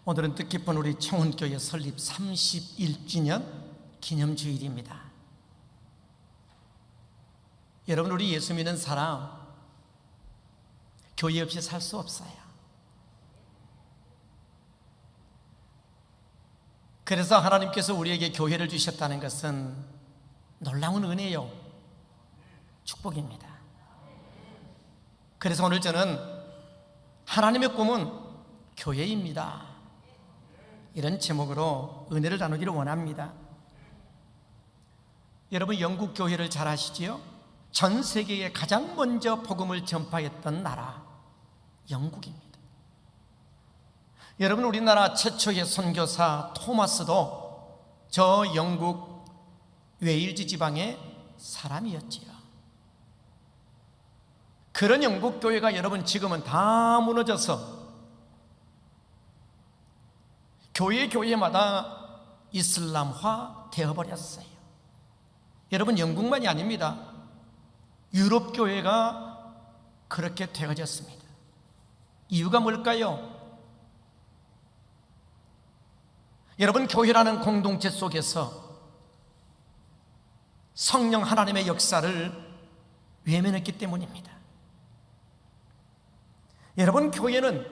오늘은 뜻깊은 우리 청운교회 설립 31주년 기념주일입니다. 여러분, 우리 예수 믿는 사람 교회 없이 살 수 없어요. 그래서 하나님께서 우리에게 교회를 주셨다는 것은 놀라운 은혜요, 축복입니다. 그래서 오늘 저는 하나님의 꿈은 교회입니다, 이런 제목으로 은혜를 나누기를 원합니다. 여러분, 영국 교회를 잘 아시지요? 전 세계에 가장 먼저 복음을 전파했던 나라 영국입니다. 여러분, 우리나라 최초의 선교사 토마스도 저 영국 웨일즈 지방의 사람이었지요. 그런 영국 교회가 여러분 지금은 다 무너져서 교회마다 이슬람화 되어버렸어요. 여러분, 영국만이 아닙니다. 유럽 교회가 그렇게 되어졌습니다. 이유가 뭘까요? 여러분, 교회라는 공동체 속에서 성령 하나님의 역사를 외면했기 때문입니다. 여러분, 교회는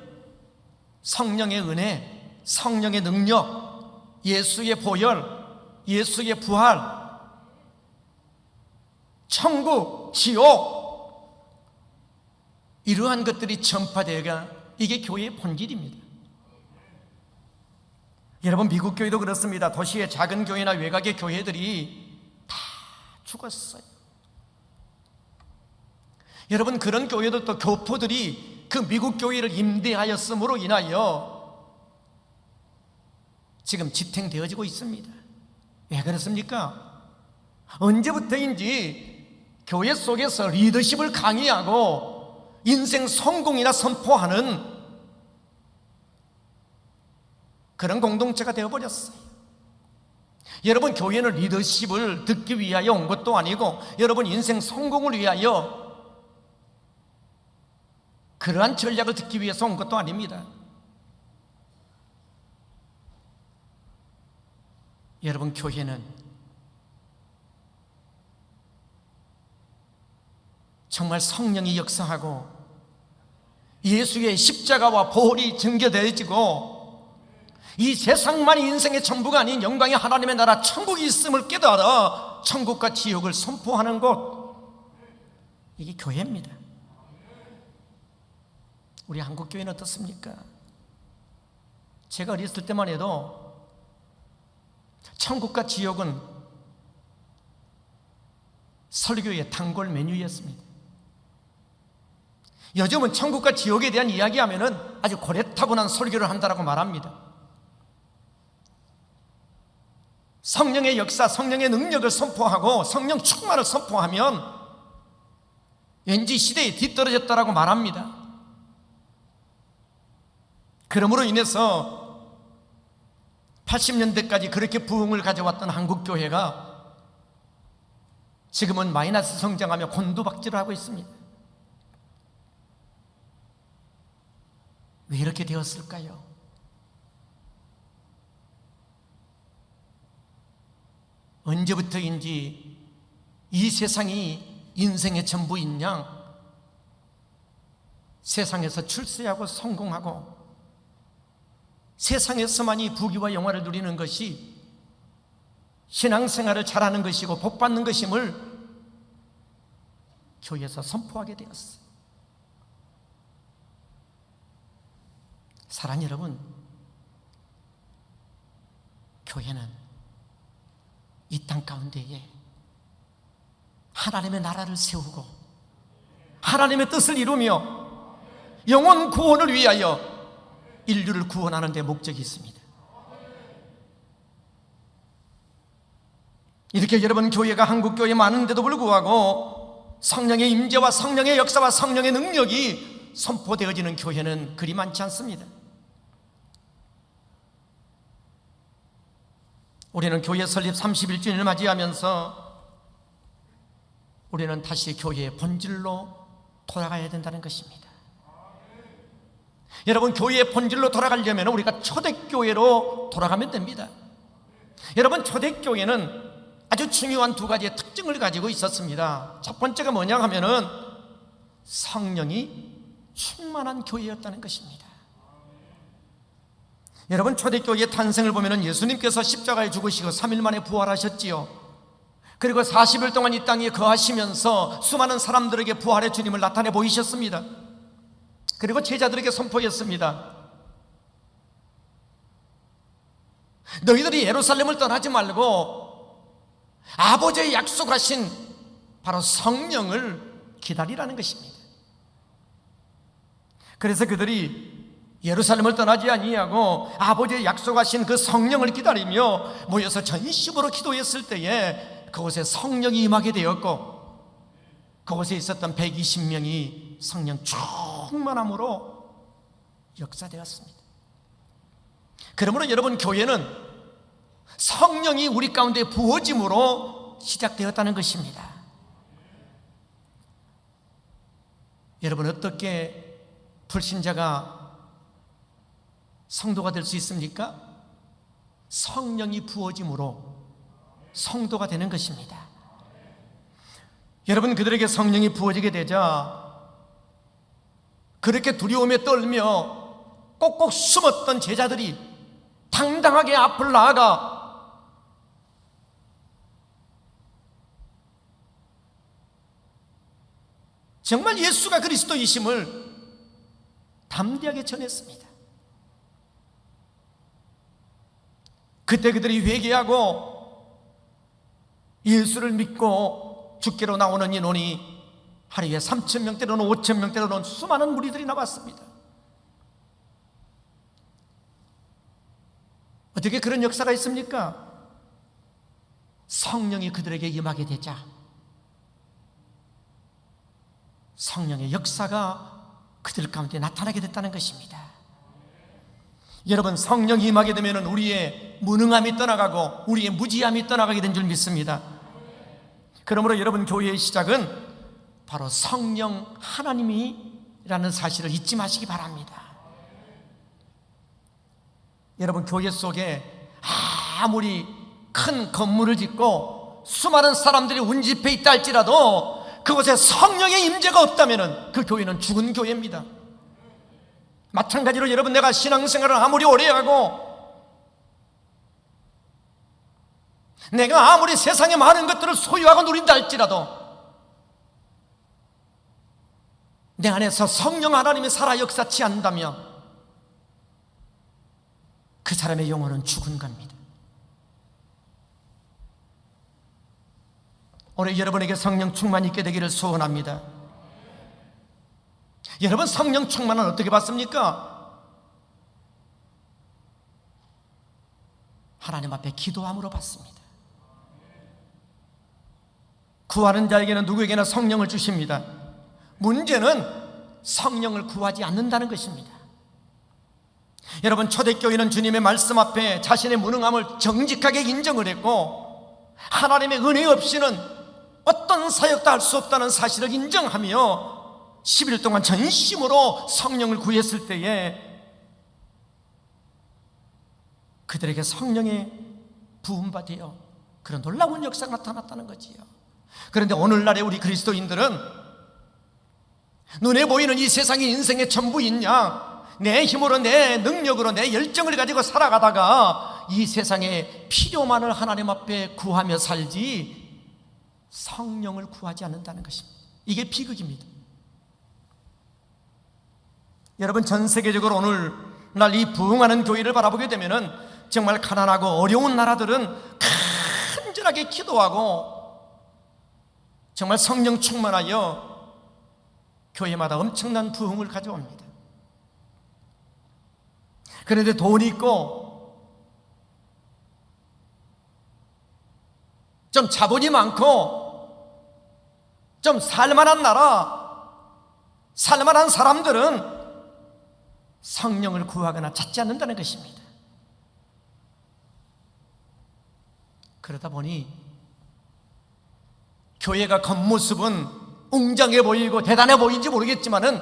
성령의 은혜, 성령의 능력, 예수의 보혈, 예수의 부활, 천국, 지옥, 이러한 것들이 전파되어가 이게 교회의 본질입니다. 여러분, 미국 교회도 그렇습니다. 도시의 작은 교회나 외곽의 교회들이 다 죽었어요. 여러분, 그런 교회들도 교포들이 그 미국 교회를 임대하였음으로 인하여 지금 지탱되어지고 있습니다. 왜 그렇습니까? 언제부터인지 교회 속에서 리더십을 강의하고 인생 성공이나 선포하는 그런 공동체가 되어버렸어요. 여러분, 교회는 리더십을 듣기 위하여 온 것도 아니고 여러분 인생 성공을 위하여 그러한 전략을 듣기 위해서 온 것도 아닙니다. 여러분, 교회는 정말 성령이 역사하고 예수의 십자가와 보혈이 증거되어지고 이 세상만이 인생의 전부가 아닌 영광의 하나님의 나라 천국이 있음을 깨달아 천국과 지옥을 선포하는 곳, 이게 교회입니다. 우리 한국교회는 어떻습니까? 제가 어렸을 때만 해도 천국과 지옥은 설교의 단골 메뉴였습니다. 요즘은 천국과 지옥에 대한 이야기하면 아주 고래타분한 설교를 한다고 말합니다. 성령의 역사, 성령의 능력을 선포하고 성령 충만을 선포하면 왠지 시대에 뒤떨어졌다고 말합니다. 그러므로 인해서 80년대까지 그렇게 부흥을 가져왔던 한국교회가 지금은 마이너스 성장하며 곤두박질을 하고 있습니다. 왜 이렇게 되었을까요? 언제부터인지 이 세상이 인생의 전부인 양 세상에서 출세하고 성공하고 세상에서만이 부귀와 영화를 누리는 것이 신앙생활을 잘하는 것이고 복받는 것임을 교회에서 선포하게 되었어요. 사랑하는 여러분, 교회는 이 땅 가운데에 하나님의 나라를 세우고 하나님의 뜻을 이루며 영혼 구원을 위하여 인류를 구원하는 데 목적이 있습니다. 이렇게 여러분, 교회가 한국교회 많은데도 불구하고 성령의 임재와 성령의 역사와 성령의 능력이 선포되어지는 교회는 그리 많지 않습니다. 우리는 교회 설립 31주년을 맞이하면서 우리는 다시 교회의 본질로 돌아가야 된다는 것입니다. 여러분, 교회의 본질로 돌아가려면 우리가 초대교회로 돌아가면 됩니다. 여러분, 초대교회는 아주 중요한 두 가지의 특징을 가지고 있었습니다. 첫 번째가 뭐냐 하면은 성령이 충만한 교회였다는 것입니다. 여러분, 초대교회의 탄생을 보면은 예수님께서 십자가에 죽으시고 3일 만에 부활하셨지요. 그리고 40일 동안 이 땅에 거하시면서 수많은 사람들에게 부활의 주님을 나타내 보이셨습니다. 그리고 제자들에게 선포했습니다. 너희들이 예루살렘을 떠나지 말고 아버지의 약속하신 바로 성령을 기다리라는 것입니다. 그래서 그들이 예루살렘을 떠나지 아니하고 아버지의 약속하신 그 성령을 기다리며 모여서 전심으로 기도했을 때에 그곳에 성령이 임하게 되었고, 그곳에 있었던 120명이 성령 충만함으로 역사되었습니다. 그러므로 여러분, 교회는 성령이 우리 가운데 부어짐으로 시작되었다는 것입니다. 여러분, 어떻게 불신자가 성도가 될 수 있습니까? 성령이 부어짐으로 성도가 되는 것입니다. 여러분, 그들에게 성령이 부어지게 되자 그렇게 두려움에 떨며 꼭꼭 숨었던 제자들이 당당하게 앞을 나아가 정말 예수가 그리스도이심을 담대하게 전했습니다. 그때 그들이 회개하고 예수를 믿고 주께로 나오는 인원이 하루에 3,000명 때로는 5,000명 때로는 수많은 무리들이 나왔습니다. 어떻게 그런 역사가 있습니까? 성령이 그들에게 임하게 되자 성령의 역사가 그들 가운데 나타나게 됐다는 것입니다. 여러분, 성령이 임하게 되면 우리의 무능함이 떠나가고 우리의 무지함이 떠나가게 된 줄 믿습니다. 그러므로 여러분, 교회의 시작은 바로 성령 하나님이라는 사실을 잊지 마시기 바랍니다. 여러분, 교회 속에 아무리 큰 건물을 짓고 수많은 사람들이 운집해 있다 할지라도 그곳에 성령의 임재가 없다면 그 교회는 죽은 교회입니다. 마찬가지로 여러분, 내가 신앙생활을 아무리 오래 하고 내가 아무리 세상에 많은 것들을 소유하고 누린다 할지라도 내 안에서 성령 하나님이 살아 역사치 않는다면 그 사람의 영혼은 죽은 겁니다. 오늘 여러분에게 성령 충만이 있게 되기를 소원합니다. 여러분, 성령 충만은 어떻게 받습니까? 하나님 앞에 기도함으로 받습니다. 구하는 자에게는 누구에게나 성령을 주십니다. 문제는 성령을 구하지 않는다는 것입니다. 여러분, 초대교회는 주님의 말씀 앞에 자신의 무능함을 정직하게 인정을 했고 하나님의 은혜 없이는 어떤 사역도 할 수 없다는 사실을 인정하며 10일 동안 전심으로 성령을 구했을 때에 그들에게 성령의 부음받아 그런 놀라운 역사가 나타났다는 거지요. 그런데 오늘날의 우리 그리스도인들은 눈에 보이는 이 세상이 인생의 전부인 양 내 힘으로 내 능력으로 내 열정을 가지고 살아가다가 이 세상에 필요만을 하나님 앞에 구하며 살지 성령을 구하지 않는다는 것입니다. 이게 비극입니다. 여러분, 전 세계적으로 오늘날 이 부흥하는 교회를 바라보게 되면은 정말 가난하고 어려운 나라들은 간절하게 기도하고 정말 성령 충만하여 교회마다 엄청난 부흥을 가져옵니다. 그런데 돈이 있고 좀 자본이 많고 좀 살만한 나라, 살만한 사람들은 성령을 구하거나 찾지 않는다는 것입니다. 그러다 보니 교회가 겉모습은 웅장해 보이고 대단해 보이는지 모르겠지만은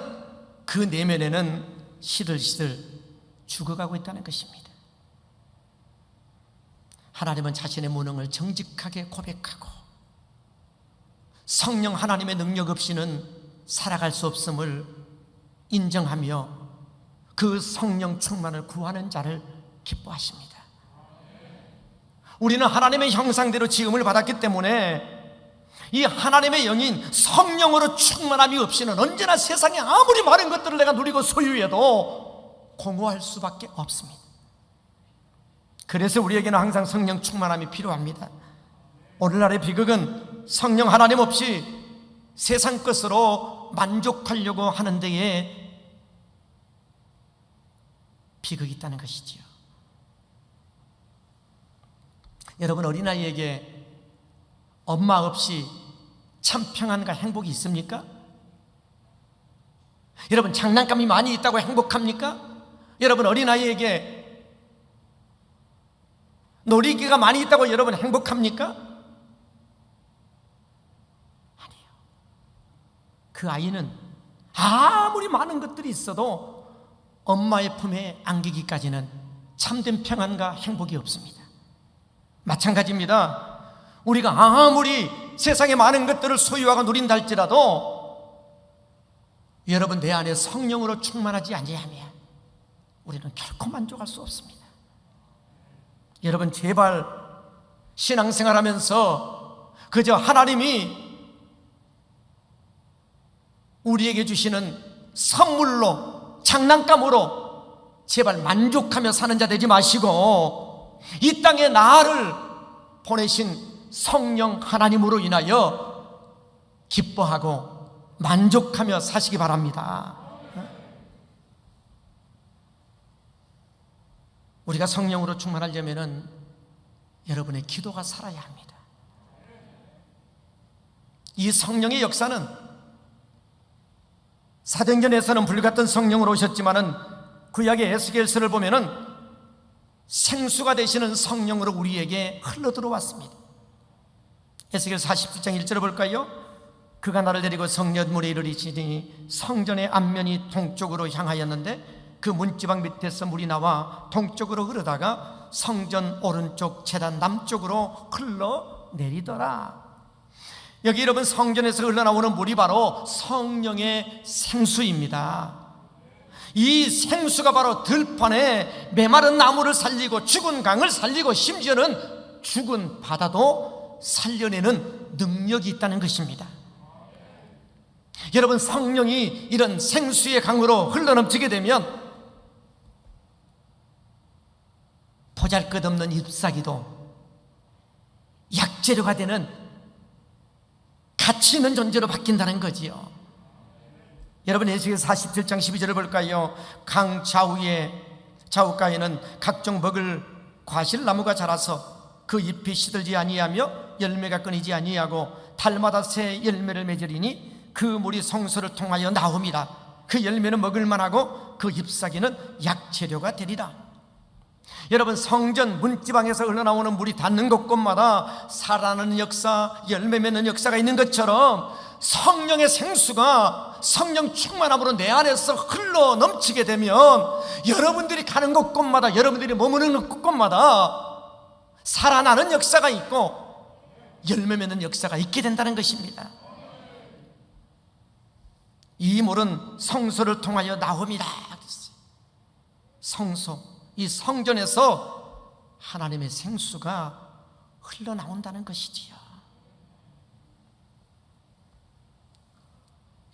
그 내면에는 시들시들 죽어가고 있다는 것입니다. 하나님은 자신의 무능을 정직하게 고백하고 성령 하나님의 능력 없이는 살아갈 수 없음을 인정하며 그 성령 충만을 구하는 자를 기뻐하십니다. 우리는 하나님의 형상대로 지음을 받았기 때문에 이 하나님의 영인 성령으로 충만함이 없이는 언제나 세상에 아무리 많은 것들을 내가 누리고 소유해도 공허할 수밖에 없습니다. 그래서 우리에게는 항상 성령 충만함이 필요합니다. 오늘날의 비극은 성령 하나님 없이 세상 것으로 만족하려고 하는 데에 비극이 있다는 것이지요. 여러분, 어린아이에게 엄마 없이 참 평안과 행복이 있습니까? 여러분, 장난감이 많이 있다고 행복합니까? 여러분, 어린아이에게 놀이기가 많이 있다고 여러분 행복합니까? 아니에요. 그 아이는 아무리 많은 것들이 있어도 엄마의 품에 안기기까지는 참된 평안과 행복이 없습니다. 마찬가지입니다. 우리가 아무리 세상에 많은 것들을 소유하고 누린다 할지라도 여러분, 내 안에 성령으로 충만하지 아니하면 우리는 결코 만족할 수 없습니다. 여러분, 제발 신앙생활하면서 그저 하나님이 우리에게 주시는 선물로, 장난감으로 제발 만족하며 사는 자 되지 마시고 이 땅에 나를 보내신 성령 하나님으로 인하여 기뻐하고 만족하며 사시기 바랍니다. 우리가 성령으로 충만하려면 여러분의 기도가 살아야 합니다. 이 성령의 역사는 사도행전에서는 불같은 성령으로 오셨지만은 구약의 에스겔서를 보면은 생수가 되시는 성령으로 우리에게 흘러들어왔습니다. 에스겔 47장 1절을 볼까요? 그가 나를 데리고 성전문에 이르리시니 성전의 앞면이 동쪽으로 향하였는데 그 문지방 밑에서 물이 나와 동쪽으로 흐르다가 성전 오른쪽 제단 남쪽으로 흘러내리더라. 여기 여러분, 성전에서 흘러나오는 물이 바로 성령의 생수입니다. 이 생수가 바로 들판에 메마른 나무를 살리고 죽은 강을 살리고 심지어는 죽은 바다도 살려내는 능력이 있다는 것입니다. 여러분, 성령이 이런 생수의 강으로 흘러넘치게 되면 보잘것없는 잎사귀도 약재료가 되는 가치 있는 존재로 바뀐다는 거지요. 여러분, 에스겔 47장 12절을 볼까요? 강 좌우가에는 각종 먹을 과실나무가 자라서 그 잎이 시들지 아니하며 열매가 끊이지 아니하고 달마다 새 열매를 맺으리니 그 물이 성소를 통하여 나옵니다. 그 열매는 먹을 만하고 그 잎사귀는 약재료가 되리라. 여러분, 성전 문지방에서 흘러나오는 물이 닿는 곳곳마다 살아나는 역사, 열매 맺는 역사가 있는 것처럼 성령의 생수가 성령 충만함으로 내 안에서 흘러 넘치게 되면 여러분들이 가는 곳곳마다, 여러분들이 머무르는 곳곳마다 살아나는 역사가 있고 열매 맺는 역사가 있게 된다는 것입니다. 이 물은 성소를 통하여 나옵니다. 성소, 이 성전에서 하나님의 생수가 흘러나온다는 것이지요.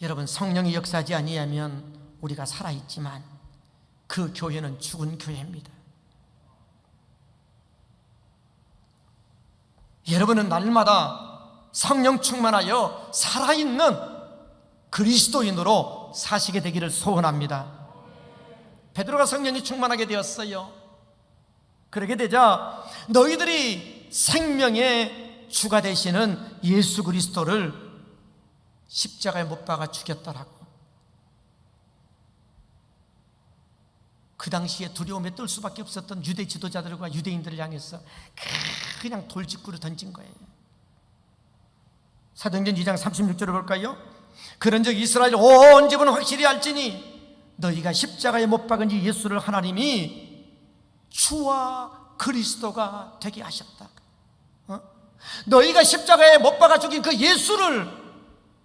여러분, 성령이 역사하지 아니하면 우리가 살아있지만 그 교회는 죽은 교회입니다. 여러분은 날마다 성령 충만하여 살아있는 그리스도인으로 사시게 되기를 소원합니다. 베드로가 성령이 충만하게 되었어요. 그러게 되자 너희들이 생명의 주가 되시는 예수 그리스도를 십자가에 못 박아 죽였더라고. 그 당시에 두려움에 떨 수밖에 없었던 유대 지도자들과 유대인들을 향해서 그냥 돌직구를 던진 거예요. 사도행전 2장 36절을 볼까요? 그런즉 이스라엘 온 집은 확실히 알지니 너희가 십자가에 못 박은 이 예수를 하나님이 주와 그리스도가 되게 하셨다. 너희가 십자가에 못 박아 죽인 그 예수를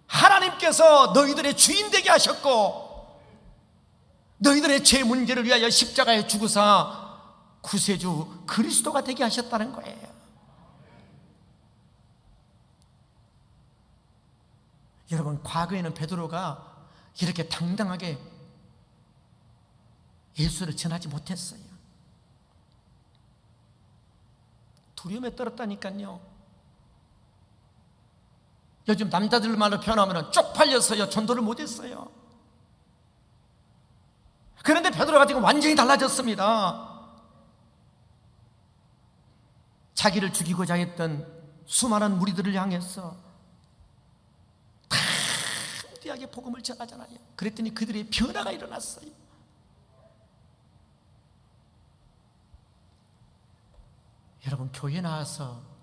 하나님께서 너희들의 주인 되게 하셨고, 너희들의 죄 문제를 위하여 십자가에 죽으사 구세주 그리스도가 되게 하셨다는 거예요. 여러분, 과거에는 베드로가 이렇게 당당하게 예수를 전하지 못했어요. 두려움에 떨었다니까요. 요즘 남자들 말로 표현하면 쪽팔려서요 전도를 못했어요. 그런데 베드로가 지금 완전히 달라졌습니다. 자기를 죽이고자 했던 수많은 무리들을 향해서 담대하게 복음을 전하잖아요. 그랬더니 그들의 변화가 일어났어요. 여러분, 교회 나와서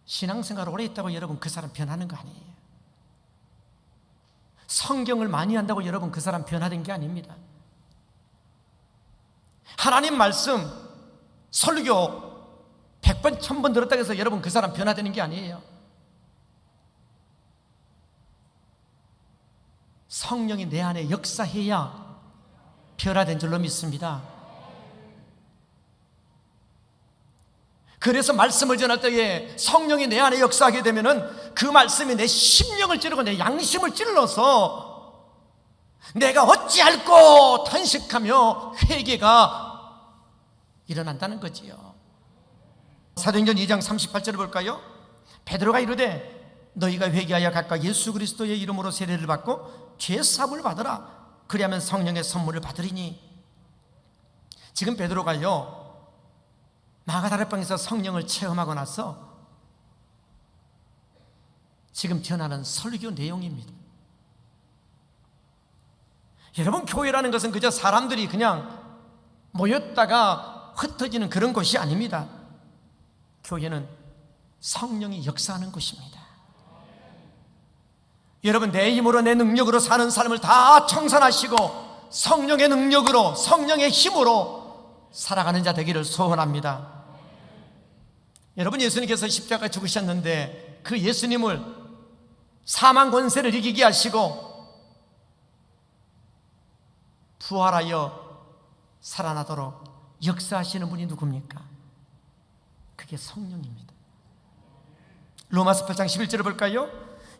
신앙생활을 오래 했다고 여러분 그 사람 변하는 거 아니에요. 성경을 많이 한다고 여러분 그 사람 변화된 게 아닙니다. 하나님 말씀 설교 100번 1000번 들었다고 해서 여러분 그 사람 변화되는 게 아니에요. 성령이 내 안에 역사해야 변화된 줄로 믿습니다. 그래서 말씀을 전할 때에 성령이 내 안에 역사하게 되면은 그 말씀이 내 심령을 찌르고 내 양심을 찔러서 내가 어찌할꼬 탄식하며 회개가 일어난다는 거지요. 사도행전 2장 38절을 볼까요? 베드로가 이르되 너희가 회개하여 각각 예수 그리스도의 이름으로 세례를 받고 죄 사함을 받으라. 그리하면 성령의 선물을 받으리니. 지금 베드로가요 마가다락방에서 성령을 체험하고 나서 지금 전하는 설교 내용입니다. 여러분, 교회라는 것은 그저 사람들이 그냥 모였다가 흩어지는 그런 곳이 아닙니다. 교회는 성령이 역사하는 곳입니다. 여러분, 내 힘으로 내 능력으로 사는 삶을 다 청산하시고 성령의 능력으로 성령의 힘으로 살아가는 자 되기를 소원합니다. 여러분, 예수님께서 십자가에 죽으셨는데 그 예수님을 사망 권세를 이기게 하시고 부활하여 살아나도록 역사하시는 분이 누굽니까? 그게 성령입니다. 로마서 8장 11절을 볼까요?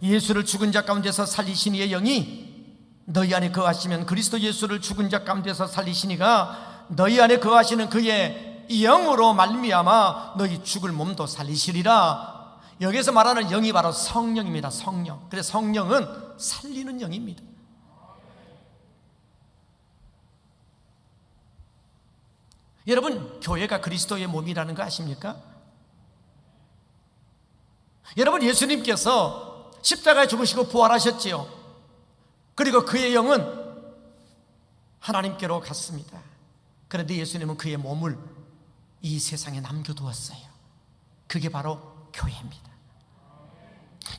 예수를 죽은 자 가운데서 살리신 이의 영이 너희 안에 거하시면 그리스도 예수를 죽은 자 가운데서 살리신 이가 너희 안에 거하시는 그의 영으로 말미암아 너희 죽을 몸도 살리시리라. 여기서 말하는 영이 바로 성령입니다. 성령. 그래서 성령은 살리는 영입니다. 여러분, 교회가 그리스도의 몸이라는 거 아십니까? 여러분, 예수님께서 십자가에 죽으시고 부활하셨지요. 그리고 그의 영은 하나님께로 갔습니다. 그런데 예수님은 그의 몸을 이 세상에 남겨두었어요. 그게 바로 교회입니다.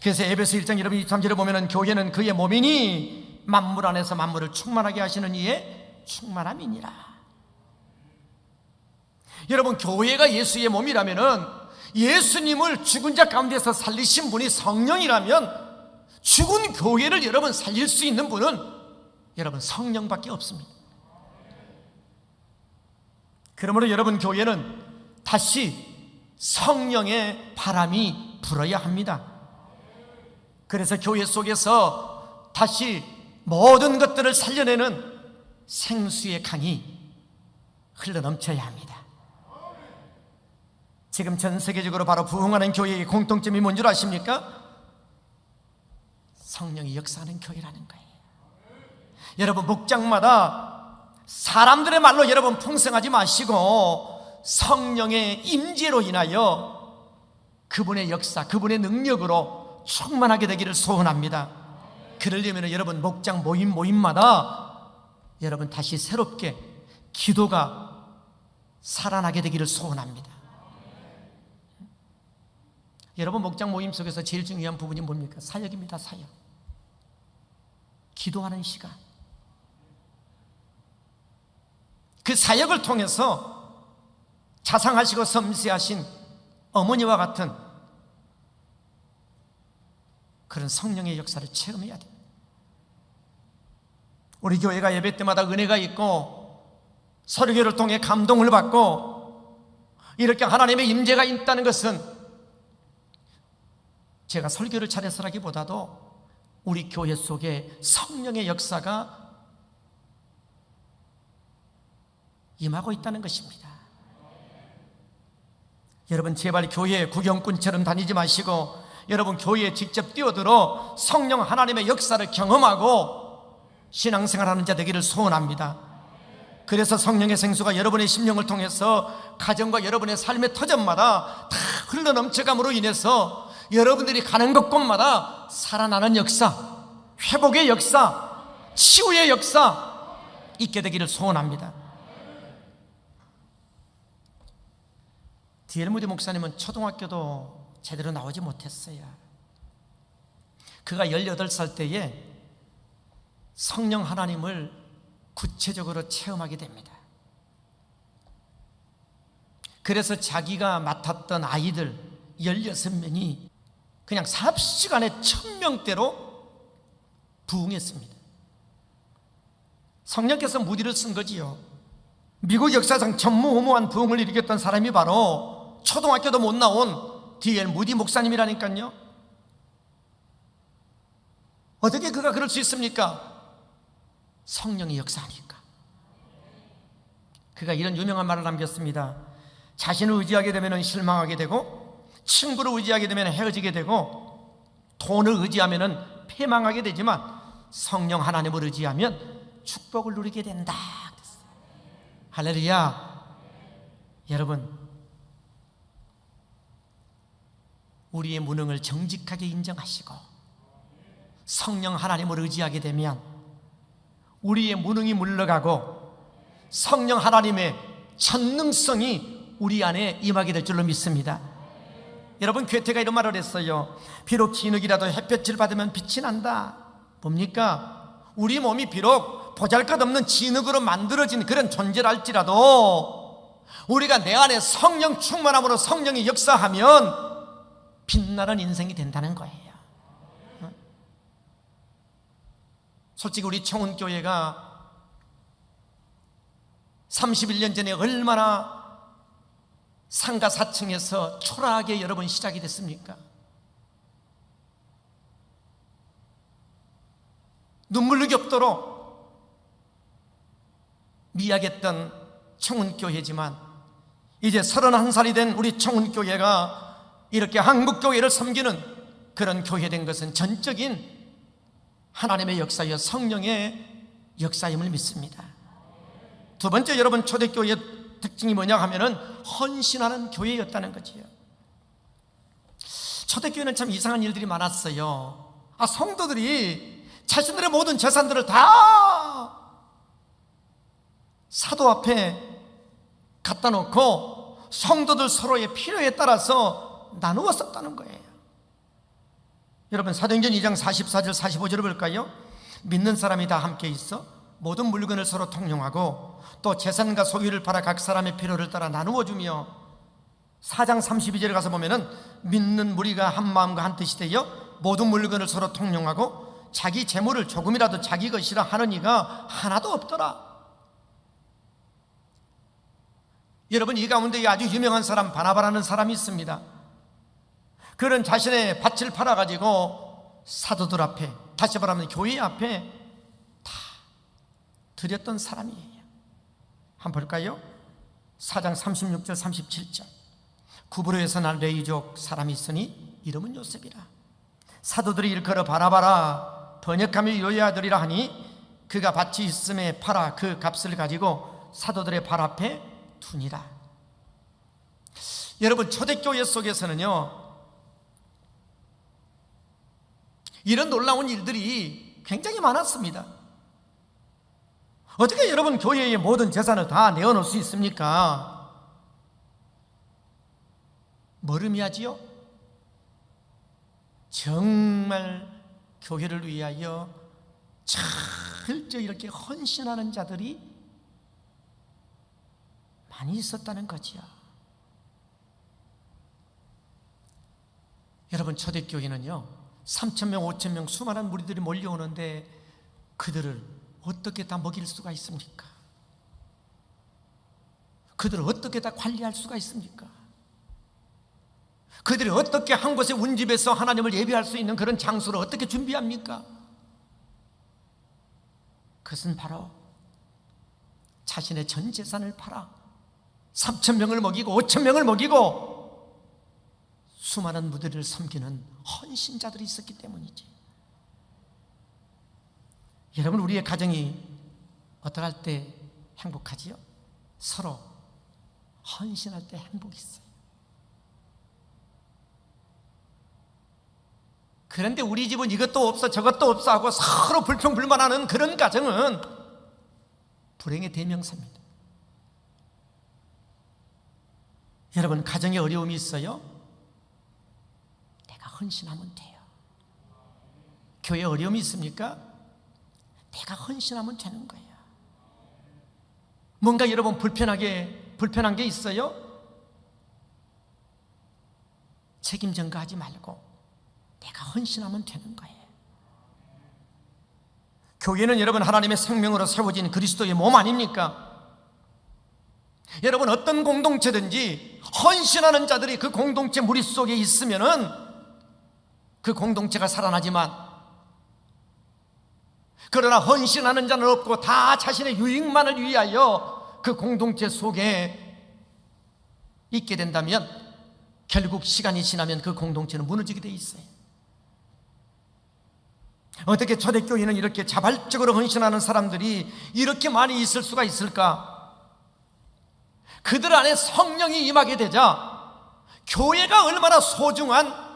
그래서 에베소 1장 23절에 보면 교회는 그의 몸이니 만물 안에서 만물을 충만하게 하시는 이의 충만함이니라. 여러분, 교회가 예수의 몸이라면은 예수님을 죽은 자 가운데서 살리신 분이 성령이라면 죽은 교회를 여러분 살릴 수 있는 분은 여러분 성령밖에 없습니다. 그러므로 여러분, 교회는 다시 성령의 바람이 불어야 합니다. 그래서 교회 속에서 다시 모든 것들을 살려내는 생수의 강이 흘러넘쳐야 합니다. 지금 전 세계적으로 바로 부흥하는 교회의 공통점이 뭔 줄 아십니까? 성령이 역사하는 교회라는 거예요. 여러분, 목장마다 사람들의 말로 여러분 풍성하지 마시고 성령의 임재로 인하여 그분의 역사, 그분의 능력으로 충만하게 되기를 소원합니다. 그러려면 여러분 목장 모임마다 여러분 다시 새롭게 기도가 살아나게 되기를 소원합니다. 여러분, 목장 모임 속에서 제일 중요한 부분이 뭡니까? 사역입니다. 사역. 기도하는 시간. 그 사역을 통해서 자상하시고 섬세하신 어머니와 같은 그런 성령의 역사를 체험해야 됩니다. 우리 교회가 예배 때마다 은혜가 있고 설교를 통해 감동을 받고 이렇게 하나님의 임재가 있다는 것은 제가 설교를 잘해서라기보다도 우리 교회 속에 성령의 역사가 임하고 있다는 것입니다. 여러분, 제발 교회 구경꾼처럼 다니지 마시고 여러분 교회에 직접 뛰어들어 성령 하나님의 역사를 경험하고 신앙생활하는 자 되기를 소원합니다. 그래서 성령의 생수가 여러분의 심령을 통해서 가정과 여러분의 삶의 터전마다 다 흘러넘쳐감으로 인해서 여러분들이 가는 곳곳마다 살아나는 역사, 회복의 역사, 치유의 역사 있게 되기를 소원합니다. D.L. 무디 목사님은 초등학교도 제대로 나오지 못했어요. 그가 18살 때에 성령 하나님을 구체적으로 체험하게 됩니다. 그래서 자기가 맡았던 아이들 16명이 그냥 삽시간에 1000명대로 부흥했습니다. 성령께서 무디를 쓴 거지요. 미국 역사상 전무후무한 부흥을 일으켰던 사람이 바로 초등학교도 못 나온 D.L. 무디 목사님이라니까요. 어떻게 그가 그럴 수 있습니까? 성령의 역사니까. 그가 이런 유명한 말을 남겼습니다. 자신을 의지하게 되면 실망하게 되고, 친구를 의지하게 되면 헤어지게 되고, 돈을 의지하면 패망하게 되지만 성령 하나님을 의지하면 축복을 누리게 된다. 할렐루야. 여러분, 우리의 무능을 정직하게 인정하시고 성령 하나님을 의지하게 되면 우리의 무능이 물러가고 성령 하나님의 전능성이 우리 안에 임하게 될 줄로 믿습니다. 여러분, 괴테가 이런 말을 했어요. 비록 진흙이라도 햇볕을 받으면 빛이 난다. 뭡니까? 우리 몸이 비록 보잘것없는 진흙으로 만들어진 그런 존재랄지라도 우리가 내 안에 성령 충만함으로 성령이 역사하면 빛나는 인생이 된다는 거예요. 솔직히 우리 청운교회가 31년 전에 얼마나 상가 4층에서 초라하게 여러분 시작이 됐습니까? 눈물 겹도록 미약했던 청운교회지만 이제 31살이 된 우리 청운교회가 이렇게 한국교회를 섬기는 그런 교회 된 것은 전적인 하나님의 역사여 성령의 역사임을 믿습니다. 두 번째, 여러분, 초대교회의 특징이 뭐냐 하면은 헌신하는 교회였다는 거지요. 초대교회는 참 이상한 일들이 많았어요. 성도들이 자신들의 모든 재산들을 다 사도 앞에 갖다 놓고 성도들 서로의 필요에 따라서 나누어 썼다는 거예요. 여러분, 사도행전 2장 44절 45절을 볼까요? 믿는 사람이 다 함께 있어 모든 물건을 서로 통용하고 또 재산과 소유를 팔아 각 사람의 필요를 따라 나누어 주며, 4장 32절에 가서 보면은 믿는 무리가 한 마음과 한 뜻이 되어 모든 물건을 서로 통용하고 자기 재물을 조금이라도 자기 것이라 하는 이가 하나도 없더라. 여러분, 이 가운데 아주 유명한 사람 바나바라는 사람이 있습니다. 그는 자신의 밭을 팔아가지고 사도들 앞에, 다시 말하면 교회 앞에 다 드렸던 사람이에요. 한번 볼까요? 4장 36절 37절. 구브로에서 난 레이족 사람이 있으니 이름은 요셉이라. 사도들이 일컬어 바나바라 번역하며 요의 아들이라 하니 그가 밭이 있음에 팔아 그 값을 가지고 사도들의 발 앞에 두니라. 여러분, 초대교회 속에서는요, 이런 놀라운 일들이 굉장히 많았습니다. 어떻게 여러분 교회의 모든 재산을 다 내어놓을 수 있습니까? 뭘 의미하지요? 정말 교회를 위하여 철저히 이렇게 헌신하는 자들이 많이 있었다는 거지요. 여러분, 초대교회는요 3,000명, 5,000명 수많은 무리들이 몰려오는데 그들을 어떻게 다 먹일 수가 있습니까? 그들을 어떻게 다 관리할 수가 있습니까? 그들이 어떻게 한 곳에 운집에서 하나님을 예배할 수 있는 그런 장소를 어떻게 준비합니까? 그것은 바로 자신의 전 재산을 팔아 3,000명을 먹이고 5,000명을 먹이고 수많은 무리를 섬기는 헌신자들이 있었기 때문이지. 여러분, 우리의 가정이 어떠할 때 행복하지요? 서로 헌신할 때 행복이 있어요. 그런데 우리 집은 이것도 없어 저것도 없어 하고 서로 불평불만하는 그런 가정은 불행의 대명사입니다. 여러분, 가정에 어려움이 있어요? 내가 헌신하면 돼요. 교회에 어려움이 있습니까? 내가 헌신하면 되는 거예요. 뭔가 여러분 불편한 게 있어요? 책임 전가하지 말고 내가 헌신하면 되는 거예요. 교회는 여러분 하나님의 생명으로 세워진 그리스도의 몸 아닙니까? 여러분, 어떤 공동체든지 헌신하는 자들이 그 공동체 무리 속에 있으면은 그 공동체가 살아나지만, 그러나 헌신하는 자는 없고 다 자신의 유익만을 위하여 그 공동체 속에 있게 된다면 결국 시간이 지나면 그 공동체는 무너지게 돼 있어요. 어떻게 초대교회는 이렇게 자발적으로 헌신하는 사람들이 이렇게 많이 있을 수가 있을까? 그들 안에 성령이 임하게 되자 교회가 얼마나 소중한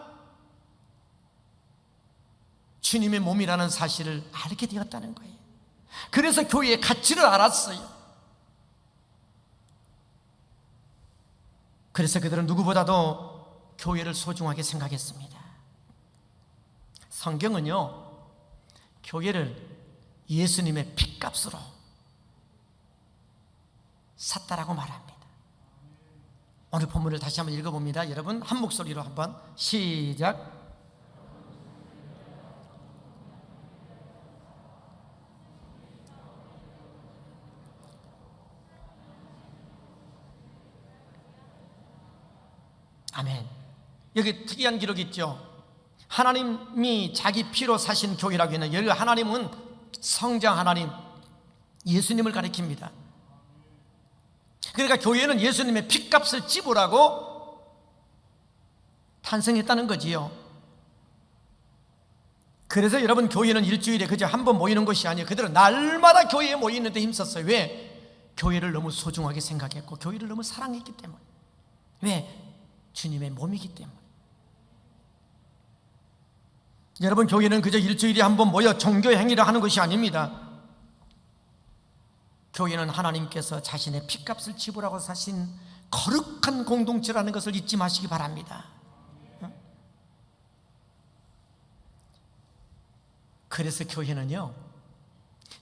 주님의 몸이라는 사실을 알게 되었다는 거예요. 그래서 교회의 가치를 알았어요. 그래서 그들은 누구보다도 교회를 소중하게 생각했습니다. 성경은요 교회를 예수님의 핏값으로 샀다라고 말합니다. 오늘 본문을 다시 한번 읽어봅니다. 여러분, 한 목소리로 한번 시작. 아멘. 여기 특이한 기록이 있죠. 하나님이 자기 피로 사신 교회라고 했는, 여기 하나님은 성장 하나님, 예수님을 가리킵니다. 그러니까 교회는 예수님의 핏값을 지불하고 탄생했다는 거지요. 그래서 여러분, 교회는 일주일에 그저 한 번 모이는 것이 아니에요. 그들은 날마다 교회에 모이는데 힘썼어요. 왜? 교회를 너무 소중하게 생각했고 교회를 너무 사랑했기 때문에. 왜? 주님의 몸이기 때문에. 여러분, 교회는 그저 일주일에 한 번 모여 종교 행위를 하는 것이 아닙니다. 교회는 하나님께서 자신의 핏값을 지불하고 사신 거룩한 공동체라는 것을 잊지 마시기 바랍니다. 그래서 교회는요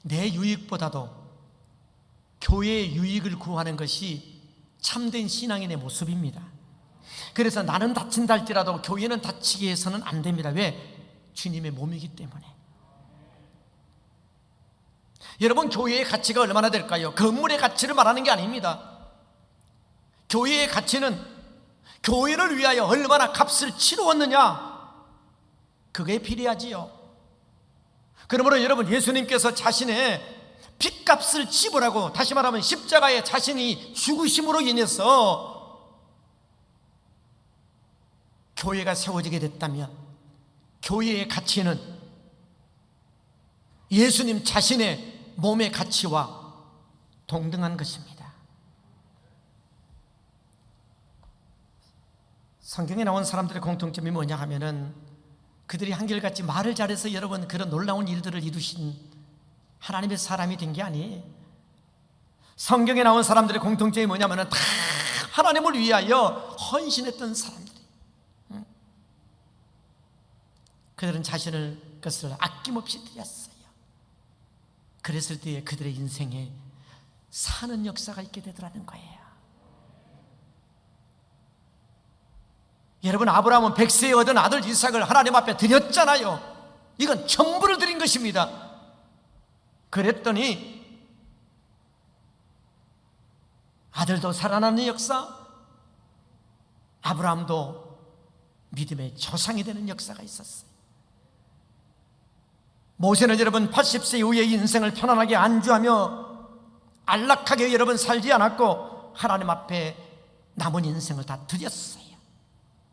내 유익보다도 교회의 유익을 구하는 것이 참된 신앙인의 모습입니다. 그래서 나는 다친다 할지라도 교회는 다치게 해서는 안 됩니다. 왜? 주님의 몸이기 때문에. 여러분, 교회의 가치가 얼마나 될까요? 건물의 가치를 말하는 게 아닙니다. 교회의 가치는 교회를 위하여 얼마나 값을 치루었느냐, 그게 비례하지요. 그러므로 여러분, 예수님께서 자신의 핏값을 지불하고, 다시 말하면 십자가에 자신이 죽으심으로 인해서 교회가 세워지게 됐다면 교회의 가치는 예수님 자신의 몸의 가치와 동등한 것입니다. 성경에 나온 사람들의 공통점이 뭐냐 하면은 그들이 한결같이 말을 잘해서 여러분 그런 놀라운 일들을 이루신 하나님의 사람이 된 게 아니에요. 성경에 나온 사람들의 공통점이 뭐냐면은 다 하나님을 위하여 헌신했던 사람들. 그들은 자신의 것을 아낌없이 드렸어요. 그랬을 때에 그들의 인생에 사는 역사가 있게 되더라는 거예요. 여러분, 아브라함은 100세에 얻은 아들 이삭을 하나님 앞에 드렸잖아요. 이건 전부를 드린 것입니다. 그랬더니 아들도 살아나는 역사, 아브라함도 믿음의 조상이 되는 역사가 있었어요. 모세는 여러분 80세 이후에 인생을 편안하게 안주하며 안락하게 여러분 살지 않았고 하나님 앞에 남은 인생을 다 드렸어요.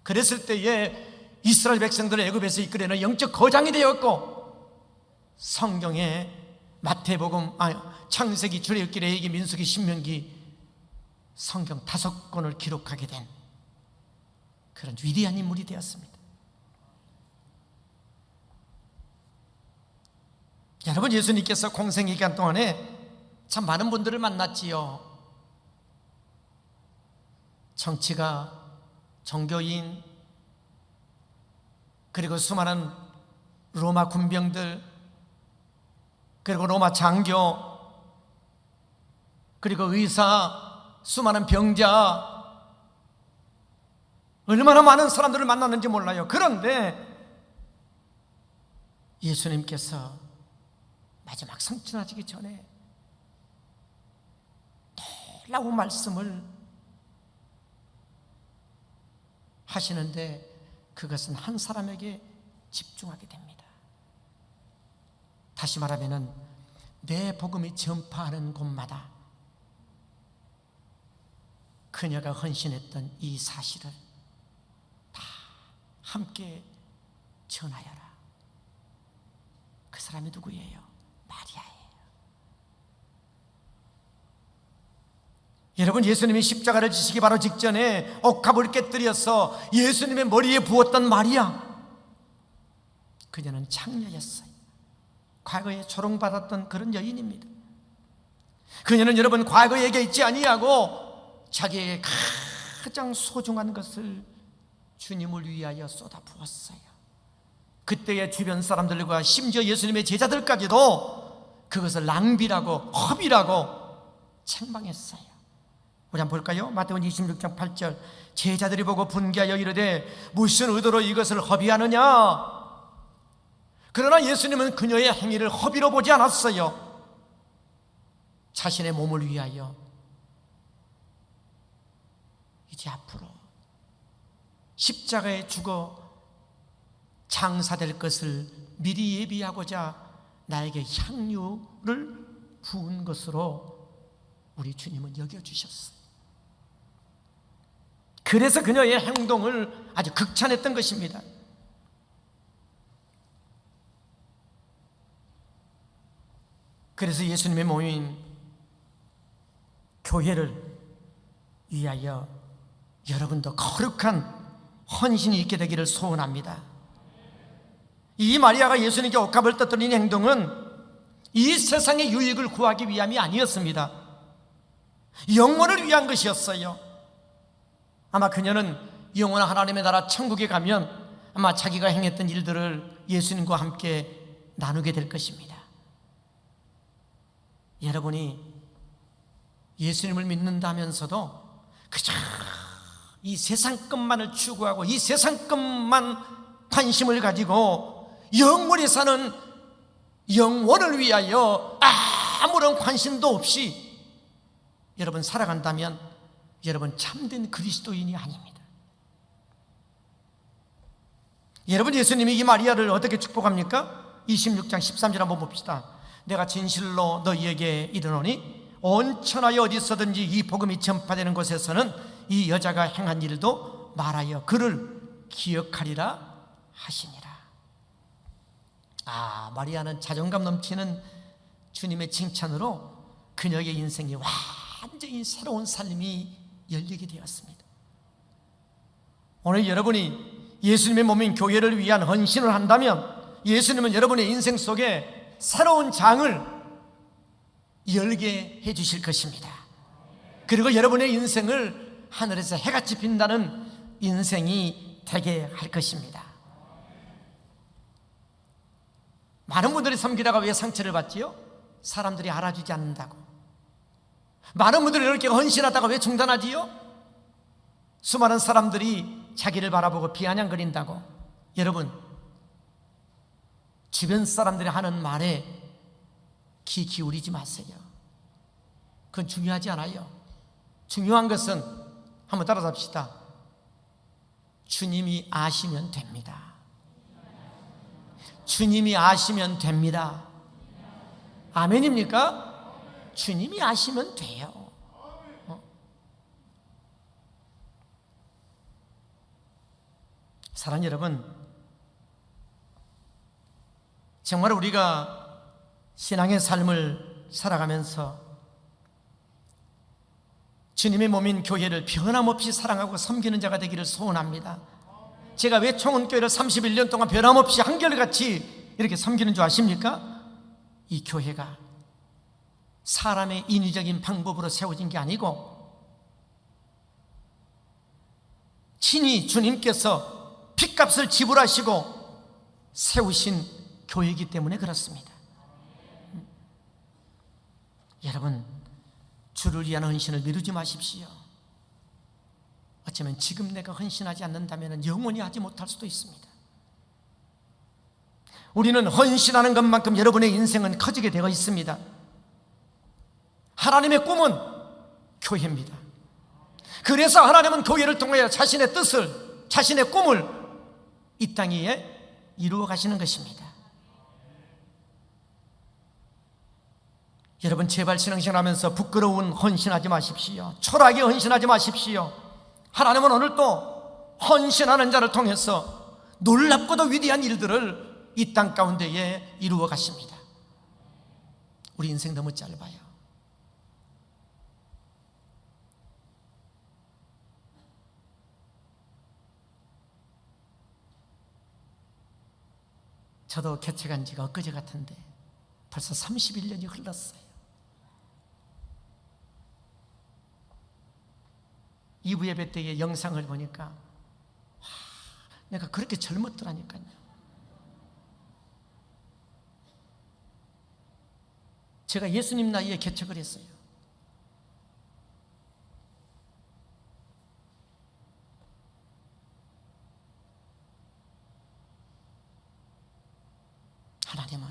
그랬을 때에 이스라엘 백성들을 애굽에서 이끌어내는 영적 거장이 되었고, 성경에 마태복음, 창세기, 출애굽기, 레위기, 민수기, 신명기 성경 5권을 기록하게 된 그런 위대한 인물이 되었습니다. 여러분, 예수님께서 공생의 기간 동안에 참 많은 분들을 만났지요. 정치가, 종교인, 그리고 수많은 로마 군병들, 그리고 로마 장교, 그리고 의사, 수많은 병자, 얼마나 많은 사람들을 만났는지 몰라요. 그런데 예수님께서 마지막 성천하시기 전에 놀라운 말씀을 하시는데, 그것은 한 사람에게 집중하게 됩니다. 다시 말하면 내 복음이 전파하는 곳마다 그녀가 헌신했던 이 사실을 다 함께 전하여라. 그 사람이 누구예요? 마리아예요. 여러분, 예수님이 십자가를 지시기 바로 직전에 옥합을 깨뜨려서 예수님의 머리에 부었던 마리아, 그녀는 창녀였어요. 과거에 조롱받았던 그런 여인입니다. 그녀는 여러분 과거에 얘기 있지 아니하고 자기의 가장 소중한 것을 주님을 위하여 쏟아부었어요. 그때의 주변 사람들과 심지어 예수님의 제자들까지도 그것을 낭비라고 허비라고 책망했어요. 우리 한번 볼까요? 마태복음 26장 8절. 제자들이 보고 분개하여 이르되 무슨 의도로 이것을 허비하느냐? 그러나 예수님은 그녀의 행위를 허비로 보지 않았어요. 자신의 몸을 위하여 이제 앞으로 십자가에 죽어 장사될 것을 미리 예비하고자 나에게 향유를 부은 것으로 우리 주님은 여겨주셨어요. 그래서 그녀의 행동을 아주 극찬했던 것입니다. 그래서 예수님의 몸인 교회를 위하여 여러분도 거룩한 헌신이 있게 되기를 소원합니다. 이 마리아가 예수님께 옥합을 떠뜨린 행동은 이 세상의 유익을 구하기 위함이 아니었습니다. 영혼을 위한 것이었어요. 아마 그녀는 영원한 하나님의 나라 천국에 가면 아마 자기가 행했던 일들을 예수님과 함께 나누게 될 것입니다. 여러분이 예수님을 믿는다면서도 그저 이 세상 것만을 추구하고 이 세상 것만 관심을 가지고 영원히 사는 영원을 위하여 아무런 관심도 없이 여러분 살아간다면 여러분 참된 그리스도인이 아닙니다. 여러분, 예수님이 이 마리아를 어떻게 축복합니까? 26장 13절 한번 봅시다. 내가 진실로 너희에게 이르노니 온 천하에 어디서든지 이 복음이 전파되는 곳에서는 이 여자가 행한 일도 말하여 그를 기억하리라 하시니라. 마리아는 자존감 넘치는 주님의 칭찬으로 그녀의 인생이 완전히 새로운 삶이 열리게 되었습니다. 오늘 여러분이 예수님의 몸인 교회를 위한 헌신을 한다면 예수님은 여러분의 인생 속에 새로운 장을 열게 해주실 것입니다. 그리고 여러분의 인생을 하늘에서 해같이 빛나는 인생이 되게 할 것입니다. 많은 분들이 섬기다가 왜 상처를 받지요? 사람들이 알아주지 않는다고. 많은 분들이 이렇게 헌신하다가 왜 중단하지요? 수많은 사람들이 자기를 바라보고 비아냥거린다고, 여러분 주변 사람들이 하는 말에 귀 기울이지 마세요. 그건 중요하지 않아요. 중요한 것은 한번 따라잡시다. 주님이 아시면 됩니다. 주님이 아시면 됩니다. 아멘입니까? 주님이 아시면 돼요. 사랑하는 여러분, 정말 우리가 신앙의 삶을 살아가면서 주님의 몸인 교회를 변함없이 사랑하고 섬기는 자가 되기를 소원합니다. 제가 왜 청운교회를 31년 동안 변함없이 한결같이 이렇게 섬기는 줄 아십니까? 이 교회가 사람의 인위적인 방법으로 세워진 게 아니고 친히 주님께서 핏값을 지불하시고 세우신 교회이기 때문에 그렇습니다. 여러분, 주를 위한 헌신을 미루지 마십시오. 어쩌면 지금 내가 헌신하지 않는다면 영원히 하지 못할 수도 있습니다. 우리는 헌신하는 것만큼 여러분의 인생은 커지게 되어 있습니다. 하나님의 꿈은 교회입니다. 그래서 하나님은 교회를 통하여 자신의 뜻을, 자신의 꿈을 이 땅 위에 이루어 가시는 것입니다. 여러분, 제발 신앙생활 하면서 부끄러운 헌신하지 마십시오. 초라하게 헌신하지 마십시오. 하나님은 오늘 또 헌신하는 자를 통해서 놀랍고도 위대한 일들을 이 땅 가운데에 이루어 가십니다. 우리 인생 너무 짧아요. 저도 개척한 지가 엊그제 같은데 벌써 31년이 흘렀어요. 2부 예배 때의 영상을 보니까 내가 그렇게 젊었더라니까요. 제가 예수님 나이에 개척을 했어요. 하나님은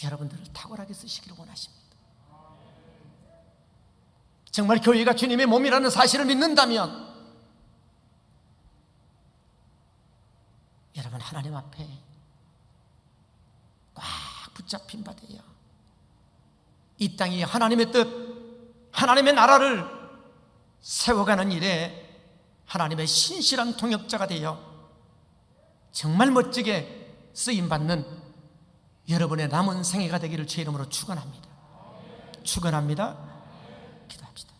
여러분들을 탁월하게 쓰시기를 원하십니다. 정말 교회가 주님의 몸이라는 사실을 믿는다면 여러분, 하나님 앞에 꽉 붙잡힌 바 되어 이 땅이 하나님의 뜻, 하나님의 나라를 세워가는 일에 하나님의 신실한 통역자가 되어 정말 멋지게 쓰임받는 여러분의 남은 생애가 되기를 주의 이름으로 축원합니다. 축원합니다. 기도합시다.